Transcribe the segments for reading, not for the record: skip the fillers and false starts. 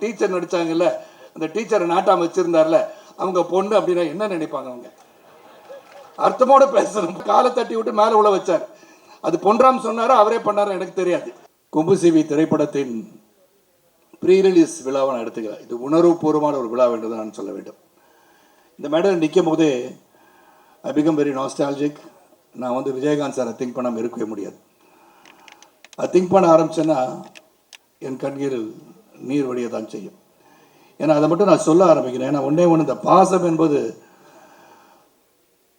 Teacher நடிச்சாங்கல்ல, அந்த டீச்சரை நாட்டாம வச்சிருந்தார்ல, அவங்க பொண்ணு அப்படின்னா என்ன நினைப்பாங்க அவங்க? அர்த்தமோட பேசணும். காலை தட்டி விட்டு மேலே உள்ள வச்சார். அது பொன்ராம் சொன்னாரோ அவரே பண்ணாரோ எனக்கு தெரியாது. கொம்பு சிவி திரைப்படத்தின் ப்ரீ ரிலீஸ் விழாவை நான் எடுத்துக்கிறேன். இது உணர்வுபூர்வமான ஒரு விழா என்று நான் சொல்ல வேண்டும். இந்த மேடையில் நிற்கும் போதே ஐ பிகம் வெரி நாஸ்டாலஜிக். நான் வந்து விஜயகாந்த் சாரை திங்க் பண்ணாமல் இருக்கவே முடியாது. அது திங்க் பண்ண ஆரம்பிச்சேன்னா என் கண்களில் நீர் வடிய தான் செய்யும். ஏன்னா அதை மட்டும் நான் சொல்ல ஆரம்பிக்கிறேன். ஏன்னா ஒன்றே ஒன்று, இந்த பாசம் என்பது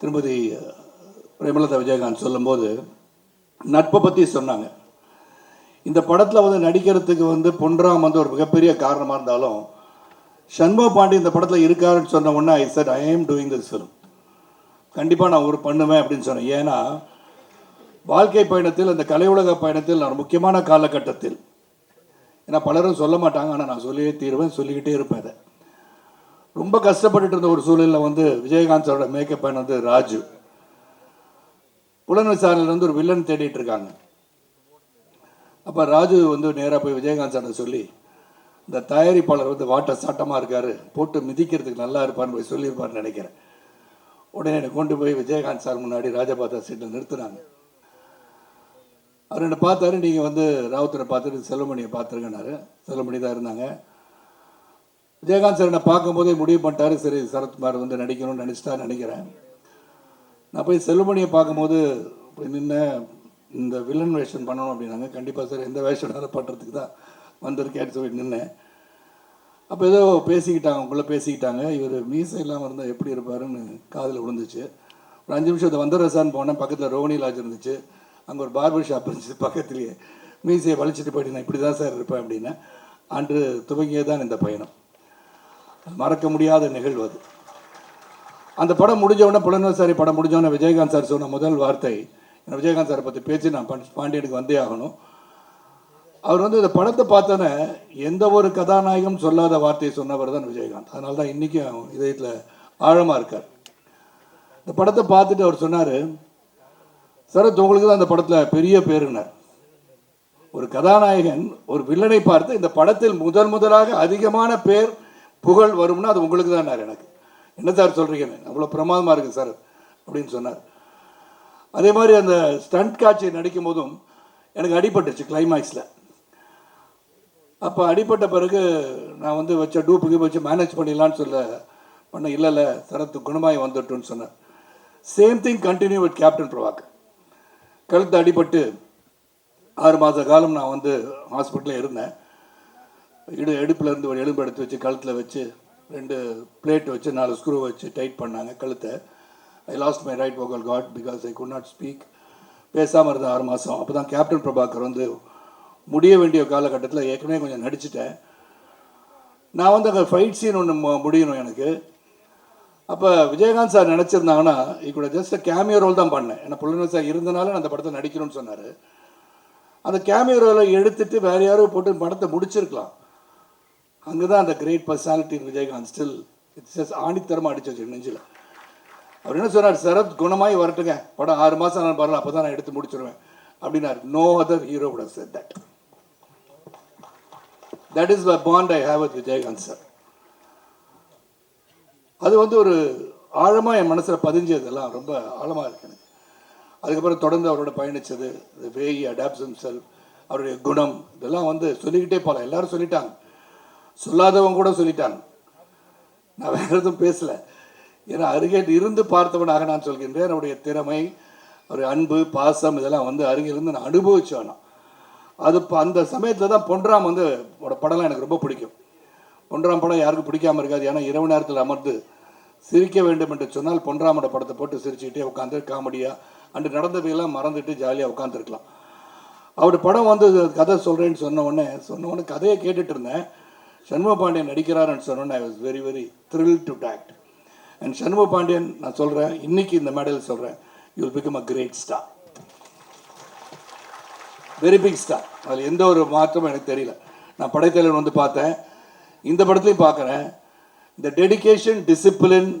திருமதி பிரேமலதா விஜயகாந்த் சொல்லும்போது நட்பை பற்றி சொன்னாங்க. இந்த படத்தில் வந்து நடிக்கிறதுக்கு வந்து பொன்ராம் வந்து ஒரு மிகப்பெரிய காரணமாக இருந்தாலும் சண்முக பாண்டி இந்த படத்தில் இருக்காருன்னு சொன்ன உடனே ஐ செட் ஐ ஆம் டூயிங் திஸ் ஃபிலிம். கண்டிப்பாக நான் ஒரு பண்ணுவேன் அப்படின்னு சொன்னேன். ஏன்னா வாழ்க்கை பயணத்தில், அந்த கலை உலக பயணத்தில் நான் முக்கியமான காலகட்டத்தில், ஏன்னா பலரும் சொல்ல மாட்டாங்க, ஆனால் நான் சொல்லியே தீருவேன், சொல்லிக்கிட்டே இருப்பேன். அதை ரொம்ப கஷ்டப்பட்டுட்டு இருந்த ஒரு சூழலில் வந்து விஜயகாந்த் சாரோட மேக்கப் பயன் வந்து ராஜு புலன் விசாரணையிலேருந்து ஒரு வில்லன் தேடிட்டு இருக்காங்க. அப்போ ராஜு வந்து நேராக போய் விஜயகாந்த் சார்ட்ட சொல்லி, இந்த தயாரிப்பாளர் வந்து வாட்ட சாட்டமாக இருக்கார், போட்டு மிதிக்கிறதுக்கு நல்லா இருப்பார்னு போய் சொல்லியிருப்பார்னு நினைக்கிறேன். உடனே என்னை கொண்டு போய் விஜயகாந்த் சார் முன்னாடி ராஜபாத்தா சீட்டில் நிறுத்தினாங்க. அவர் என்னை பார்த்தாரு, நீங்கள் வந்து ராவுத்தரை பார்த்துட்டு செல்வமணியை பார்த்துருங்கன்னாரு. செல்வமணி தான் இருந்தாங்க. விஜயகாந்த் சார் என்னை பார்க்கும்போதே முடிவு பண்ணிட்டாரு, சரி சரத்குமார் வந்து நடிக்கணும்னு நினச்சிட்டா நினைக்கிறேன். நான் போய் செல்வமணியை பார்க்கும்போது போய் நின்று இந்த வில்லன் வேஷன் பண்ணணும் அப்படின்னாங்க. கண்டிப்பாக சார், எந்த வேஷம் பண்ணுறதுக்கு தான் வந்திருக்கேன்னு சொல்லி நின்னேன். அப்போ ஏதோ பேசிக்கிட்டாங்க, உங்களை பேசிக்கிட்டாங்க. இவர் மீசை இல்லாமல் இருந்தால் எப்படி இருப்பாருன்னு காதில் விழுந்துச்சு. ஒரு 5 நிமிஷம் அதை வந்துடுறசான்னு போனேன். பக்கத்தில் ரோஹிணி லாட்ஜ் இருந்துச்சு, அங்கே ஒரு பார்பர் ஷாப் இருந்துச்சு பக்கத்துலேயே. மீசையை வலிச்சிட்டு போயிட்டு நான் இப்படி தான் சார் இருப்பேன் அப்படின்னு. அன்று துவங்கியே தான் இந்த பயணம். மறக்க முடியாத நிகழ்வு அது. அந்த படம் முடிஞ்சவொடனே, புலன்விசாரி படம் முடிஞ்சவொடனே விஜயகாந்த் சார் சொன்ன முதல் வார்த்தை, விஜயகாந்த் சாரை பற்றி பேச்சு நான் பாண்டியனுக்கு வந்தே ஆகணும். அவர் வந்து இந்த படத்தை பார்த்தோன்னே எந்த ஒரு கதாநாயகம் சொல்லாத வார்த்தையை சொன்னவர் தான் விஜயகாந்த். அதனால தான் இன்றைக்கும் இதயத்தில் ஆழமாக இருக்கார். இந்த படத்தை பார்த்துட்டு அவர் சொன்னார், சரத் உங்களுக்கு தான் அந்த படத்தில் பெரிய பேருன்னார். ஒரு கதாநாயகன் ஒரு வில்லனை பார்த்து இந்த படத்தில் முதலாக அதிகமான பேர் புகழ் வரும்னா அது உங்களுக்கு தான். எனக்கு என்ன சார் சொல்கிறீங்கன்னு, அவ்வளோ பிரமாதமாக இருக்குது சார் அப்படின்னு சொன்னார். அதே மாதிரி அந்த ஸ்டண்ட் காட்சி நடிக்கும் போதும் எனக்கு அடிபட்டுச்சு கிளைமேக்ஸில். அப்போ அடிப்பட்ட பிறகு நான் வந்து வச்ச டூப்புக்கு வச்சு மேனேஜ் பண்ணிடலான்னு பண்ண, இல்லை சரத்து குணமாய் வந்துட்டுன்னு சொன்னேன். Same thing continue with captain Prabhakar. கழுத்து அடிபட்டு 6 மாத காலம் நான் வந்து ஹாஸ்பிட்டலில் இருந்தேன். இடுப்பில் இருந்து ஒரு எலும்பு எடுத்து வச்சு கழுத்தில் வச்சு 2 பிளேட் வச்சு 4 ஸ்க்ரூ வச்சு டைட் பண்ணாங்க கழுத்தை. ஐ last my right vocal card because I could not speak. பேசாமல் இருந்தேன் 6 மாதம். அப்போ தான் கேப்டன் பிரபாகர் வந்து முடிய வேண்டிய காலகட்டத்தில் ஏற்கனவே கொஞ்சம் நடிச்சிட்டேன். நான் வந்து அங்கே ஃபைட் சீன் ஒன்று முடியணும் எனக்கு. அப்போ விஜயகாந்த் சார் நினச்சிருந்தாங்கன்னா கூட ஜஸ்ட் கேமியோ ரோல் தான் பண்ணேன். ஏன்னா புலன் சார் இருந்தனால நான் அந்த படத்தை நடிக்கணும்னு சொன்னார். அந்த கேமியோ ரோலை எடுத்துட்டு வேறு யாரும் போட்டு படத்தை முடிச்சிருக்கலாம். அங்கே தான் அந்த great personality Vijayakanth still it's just ஆணித்தரமாக அடிச்சு வச்சு நெஞ்சில். அவர் என்ன சொன்னார், சரத் குணமாய் வரட்டுங்க, படம் 6 மாதம் நான் வரல, அப்போ தான் நான் எடுத்து முடிச்சிடுவேன் அப்படின்னாரு. No other hero would have said that. That is the bond I have with Vijayakanth sir. அது வந்து ஒரு ஆழமாக என் மனசில் பதிஞ்சதெல்லாம் ரொம்ப ஆழமாக இருக்கு எனக்கு. அதுக்கப்புறம் தொடர்ந்து அவரோட பயணித்தது, the way he adapts himself, அவருடைய குணம், இதெல்லாம் வந்து சொல்லிக்கிட்டே போகலாம். எல்லாரும் சொல்லிட்டாங்க, சொல்லாதவங்க கூட சொல்லிட்டாங்க. நான் வேறு எதுவும் பேசலை. ஏன்னா அருகே இருந்து பார்த்தவனாக நான் சொல்கின்றேன். அவருடைய திறமை, ஒரு அன்பு, பாசம், இதெல்லாம் வந்து அருகிலிருந்து நான் அனுபவிச்சேன். அது இப்போ அந்த சமயத்தில் தான் பொன்ராம் வந்து படம்லாம் எனக்கு ரொம்ப பிடிக்கும். பொன்ராம் படம் யாருக்கும் பிடிக்காமல் இருக்காது. ஏன்னா இரவு நேரத்தில் அமர்ந்து சிரிக்க வேண்டும் என்று சொன்னால் பொன்ராமோட படத்தை போட்டு சிரிச்சுக்கிட்டே உட்காந்து காமெடியாக அன்று நடந்தவையெல்லாம் மறந்துட்டு ஜாலியாக உட்காந்துருக்கலாம். அவர் படம் வந்து கதை சொல்கிறேன்னு சொன்ன உடனே கதையை கேட்டுட்டு இருந்தேன். சண்முக பாண்டியன் நடிக்கிறாருன்னு சொன்னோன்னே I was very very thrill to act. And Shanmuga Pandian நான் சொல்கிறேன், இன்னைக்கு இந்த மேடையில் சொல்கிறேன், you will become a great star, very big star. அதில் எந்த ஒரு மாற்றமும் எனக்கு தெரியல. நான் படைத்தலைவன் வந்து பார்த்தேன், இந்த படத்துலையும் பார்க்குறேன். இந்த டெடிக்கேஷன், டிசிப்ளின்,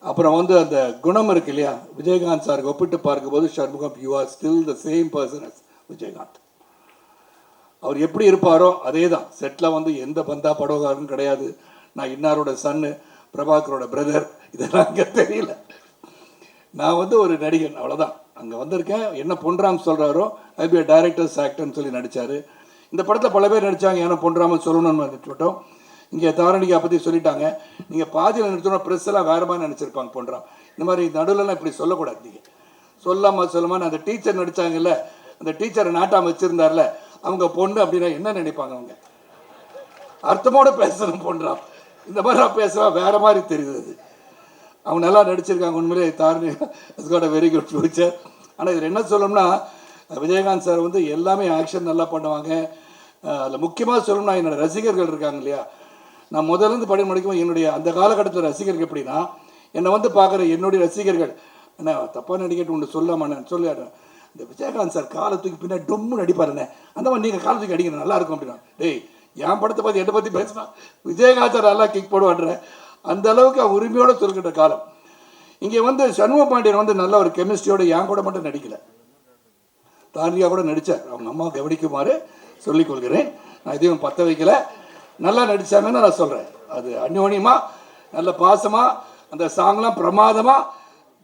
அப்புறம் வந்து அந்த குணம் இருக்கு இல்லையா, விஜயகாந்த் சாருக்கு ஒப்பிட்டு பார்க்கும்போது Shanmugam, you are still the same person as Vijayakanth. அவர் எப்படி இருப்பாரோ அதே தான். செட்டில் வந்து எந்த பந்தா படகாரும் கிடையாது. நான் இன்னாரோட சன்னு, பிரபாகரோட பிரதர், இதெல்லாம் அங்கே தெரியல. நான் வந்து ஒரு நடிகன், அவ்வளோதான். அங்கே வந்திருக்கேன். என்ன பொன்ராம் சொல்கிறாரோ ஐ பி டைரக்டர்ஸ் ஆக்டர்னு சொல்லி நடித்தார். இந்த படத்தில் பல பேர் நடித்தாங்க. ஏன்னா பொன்ராமன் சொல்லணும்னு நினச்சிட்டோம். இங்கே தாரணிகா பற்றி சொல்லிட்டாங்க. நீங்கள் பாதியில் நினச்சோன்னா ப்ரெஸ் எல்லாம் வேறு மாதிரி நினச்சிருப்பாங்க. பொன்ராம் இந்த மாதிரி நடுவில்லாம் இப்படி சொல்லக்கூடாது. நீங்கள் சொல்லாமல் அந்த டீச்சர் நடித்தாங்கல்ல, அந்த டீச்சரை நாட்டாம வச்சுருந்தார்ல, அவங்க பொண்ணு அப்படின்னா என்ன நினைப்பாங்க? அவங்க அர்த்தமோடு பேசணும். பொன்ராம் இந்த மாதிரி நான் பேசுகிறேன், வேறு மாதிரி தெரியுது. அவங்க நல்லா நடிச்சிருக்காங்க. உண்மையிலே Dharani is got a very good future. ஆனால் இதில் என்ன சொல்லணும்னா, விஜயகாந்த் சார் வந்து எல்லாமே ஆக்ஷன் நல்லா பண்ணுவாங்க. அதில் முக்கியமாக சொல்லணும்னா, என்னோடய ரசிகர்கள் இருக்காங்க இல்லையா, நான் முதலேருந்து படம் முடிக்கும் என்னுடைய அந்த காலகட்டத்தில் ரசிகர்கள் எப்படின்னா, என்னை வந்து பார்க்குற என்னுடைய ரசிகர்கள் என்ன தப்பாக நடிக்கட்டு ஒன்று சொல்லாமண்ணே சொல்லிடுறேன். இந்த விஜயகாந்த் சார் காலத்துக்கு பின்னாடி டொம்மு நடிப்பாருண்ணே, அந்த மாதிரி நீங்கள் காலத்துக்கு அடிக்கணும் நல்லா இருக்கும் அப்படின்னா. டேய் என் படத்தை பற்றி என்னை பற்றி பேசினா விஜயகாந்த் சார் நல்லா கிக் போடுவான்றேன். அந்த அளவுக்கு அவன் உரிமையோடு சொல்கின்ற காலம். இங்கே வந்து சண்முக பாண்டியன் வந்து நல்ல ஒரு கெமிஸ்ட்ரியோட என் கூட மட்டும் நடிக்கலை, தாரியா கூட நடித்தார். அவங்க அம்மா கவனிக்குமாறு சொல்லிக்கொள்கிறேன். நான் இதையும் பற்ற வைக்கல, நல்லா நடித்தாங்கன்னு நான் சொல்கிறேன். அது அந்யோன்யமாக நல்ல பாசமாக அந்த சாங்லாம் பிரமாதமாக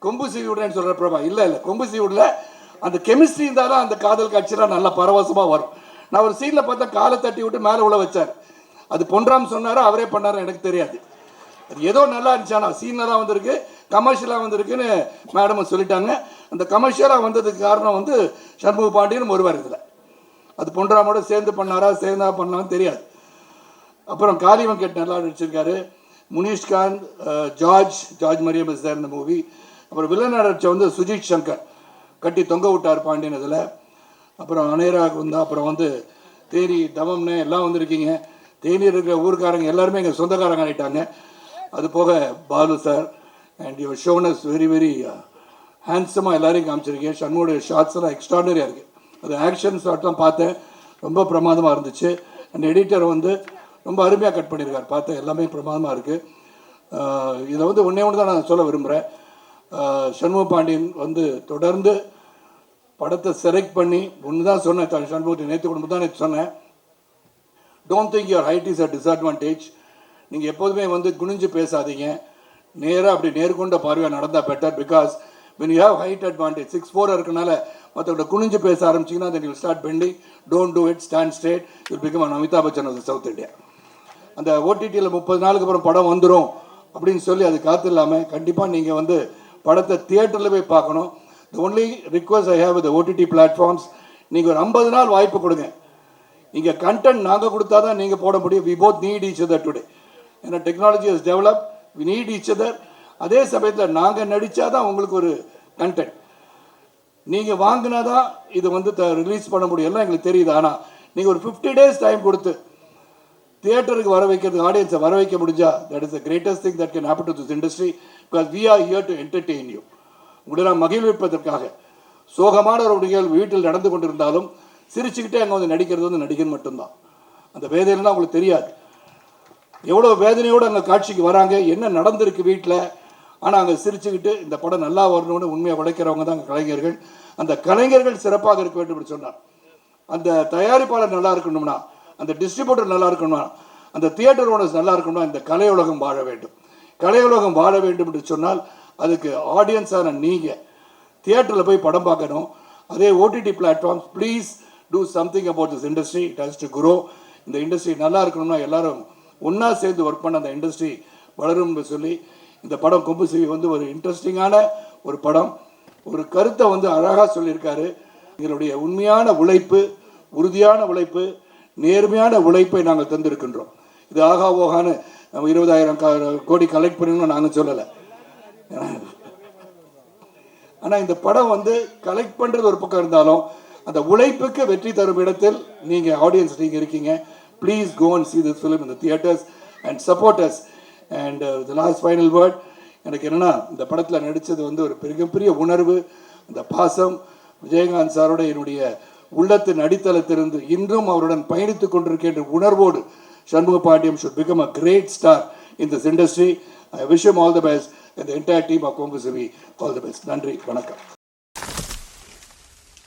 கொம்பு சீவி விடுறேன்னு சொல்கிற பிரபா இல்லை கொம்பு சீவி விடல, அந்த கெமிஸ்ட்ரி இருந்தாலும் அந்த காதல் காட்சியெலாம் நல்லா பரவசமாக வரும். நான் ஒரு சீனில் பார்த்தா காலை தட்டி விட்டு மேலே உள்ள வச்சார். அது பொன்ராம் சொன்னாரோ அவரே பண்ணாரோ எனக்கு தெரியாது. அது ஏதோ நல்லா இருந்துச்சானா சீனில் தான் வந்திருக்கு, கமர்ஷியலாக வந்திருக்குன்னு மேடம் சொல்லிட்டாங்க. அந்த கமர்ஷியலாக வந்ததுக்கு காரணம் வந்து சண்முக பாண்டியன் ஒருவர் இதில். அது பொன்ராமோட சேர்ந்து பண்ணாரா சேர்ந்தா பண்ணலான்னு தெரியாது. அப்புறம் காளிவன் கேட்டு நல்லா நடிச்சிருக்காரு. முனிஷ்காந்த், ஜார்ஜ் மரியம் இஸ் தேர் இந்த மூவி. அப்புறம் வில்லன் நடிச்ச வந்து சுஜித் சங்கர் கட்டி தொங்க விட்டார் பாண்டியன் இதில். அப்புறம் அனேராக் வந்தா. அப்புறம் வந்து தேனி தவம்னு எல்லாம் வந்திருக்கீங்க. தேனி இருக்கிற ஊருக்காரங்க எல்லாருமே எங்கள் சொந்தக்காரங்க ஆகிட்டாங்க. அது போக பாலு சார் அண்ட் யுவர் ஷோனஸ் வெரி வெரி ஹேண்ட்ஸமாக எல்லாரையும் காமிச்சிருக்கேன். ஷண்முடைய ஷார்ட்ஸ் எல்லாம் எக்ஸ்ட்ராடனரியாக இருக்குது. அது ஆக்ஷன் ஷார்ட்லாம் பார்த்தேன், ரொம்ப பிரமாதமாக இருந்துச்சு. அண்ட் எடிட்டர் வந்து ரொம்ப அருமையாக கட் பண்ணியிருக்கார். பார்த்தேன் எல்லாமே பிரமாதமாக இருக்குது. இதில் வந்து ஒன்றே தான் நான் சொல்ல விரும்புகிறேன். சண்முக பாண்டியன் வந்து தொடர்ந்து படத்தை செலக்ட் பண்ணி ஒன்று தான் சொன்னேன். சண்முகத்தை நேற்று குடும்பம் தான் நேற்று சொன்னேன். Don't think your height is a disadvantage. நீங்கள் எப்போதுமே வந்து குனிஞ்சு பேசாதீங்க, நேராக அப்படி நேர்கொண்ட பார்வையாக நடந்தால் better. Because when you have height advantage 6'4" இருக்கனால மற்றவங்க குனிஞ்சு பேச ஆரம்பிச்சிங்கன்னா then you will start bending. Don't do it, stand straight. You will become an Amitabh Bachchan of the South India. அந்த ஓடிடியில் 30 நாளுக்கு அப்புறம் படம் வந்துடும் அப்படின்னு சொல்லி அது காத்து இல்லாமல் கண்டிப்பாக நீங்கள் வந்து படத்தை தியேட்டரில் போய் பார்க்கணும். the only request I have with the OTT platforms, நீங்கள் ஒரு 50 நாள் வாய்ப்பு கொடுங்க. இங்கே கண்டென்ட் நாங்கள் கொடுத்தா தான் நீங்கள் போட முடியும். we both need each other today. ஏன்னா technology has developed, we need each other. அதே சமயத்தில் நாங்கள் நடித்தா தான் உங்களுக்கு ஒரு கண்டென்ட், நீங்கள் வாங்கினா தான் இது வந்து ரிலீஸ் பண்ண முடியும். எல்லாம் எங்களுக்கு தெரியுது. ஆனால் நீங்கள் ஒரு 50 days டைம் கொடுத்து தியேட்டருக்கு வர வைக்கிறது, ஆடியன்ஸை வர வைக்க முடிஞ்சா, that is the greatest thing that can happen to this industry. Because we are here to entertain you. உங்களை நான் மகிழ்விப்பதற்காக. சோகமான ஒரு நிகழ்வு வீட்டில் நடந்து கொண்டிருந்தாலும் சிரிச்சுக்கிட்டே அங்கே வந்து நடிக்கிறது வந்து நடிகன் மட்டும்தான். அந்த வேதனைலாம் உங்களுக்கு தெரியாது. எவ்வளோ வேதனையோடு அங்கே காட்சிக்கு வராங்க, என்ன நடந்திருக்கு வீட்டில். ஆனால் அங்கே சிரிச்சுக்கிட்டு இந்த படம் நல்லா வரணும்னு உண்மையாக உழைக்கிறவங்க தான் கலைஞர்கள். அந்த கலைஞர்கள் சிறப்பாக இருக்க வேண்டும் என்று சொன்னார். அந்த தயாரிப்பாளர் நல்லா இருக்கணும்னா, அந்த டிஸ்ட்ரிபியூட்டர் நல்லா இருக்கணும்னா, அந்த தியேட்டர் ஓனர்ஸ் நல்லா இருக்கணும்னா இந்த கலையுலகம் வாழ வேண்டும். கலையுலகம் வாழ வேண்டும் என்று சொன்னால் அதுக்கு ஆடியன்ஸான நீங்கள் தியேட்டரில் போய் படம் பார்க்கணும். அதே OTT platforms, please do something about this industry. It has to grow. இந்த இண்டஸ்ட்ரி நல்லா இருக்கணும்னா எல்லாரும் ஒன்றா சேர்ந்து ஒர்க் பண்ண அந்த இண்டஸ்ட்ரி வளரும்னு சொல்லி இந்த படம் கொம்பு சிவி வந்து ஒரு இன்ட்ரெஸ்டிங்கான ஒரு படம். ஒரு கருத்தை வந்து அழகாக சொல்லியிருக்காரு. எங்களுடைய உண்மையான உழைப்பு, உறுதியான உழைப்பு, நேர்மையான உழைப்பை நாங்கள் தந்திருக்கின்றோம். இது ஆகா ஓகான்னு நம்ம 20,000 கோடி கலெக்ட் பண்ணணும்னு நாங்கள் சொல்லலை. ஆனால் இந்த படம் வந்து கலெக்ட் பண்ணுறது ஒரு பக்கம் இருந்தாலும் அந்த உழைப்புக்கு வெற்றி தரும் இடத்தில் நீங்கள் ஆடியன்ஸ் நீங்கள் இருக்கீங்க. Please go and see this film in the theaters and support us. And the last final word, எனக்கு என்னென்னா இந்த படத்தில் நடித்தது வந்து ஒரு பெரிய உணர்வு, அந்த பாசம். விஜயகாந்த் சாரோட என்னுடைய உள்ளத்தின் அடித்தளத்திலிருந்து இன்றும் அவருடன் பயணித்துக் கொண்டிருக்கின்ற உணர்வோடு Shanmuga Pandian should become a great star in this industry. I wish him all the best and the entire team of Kombu Sivi all the best. நன்றி, வணக்கம்.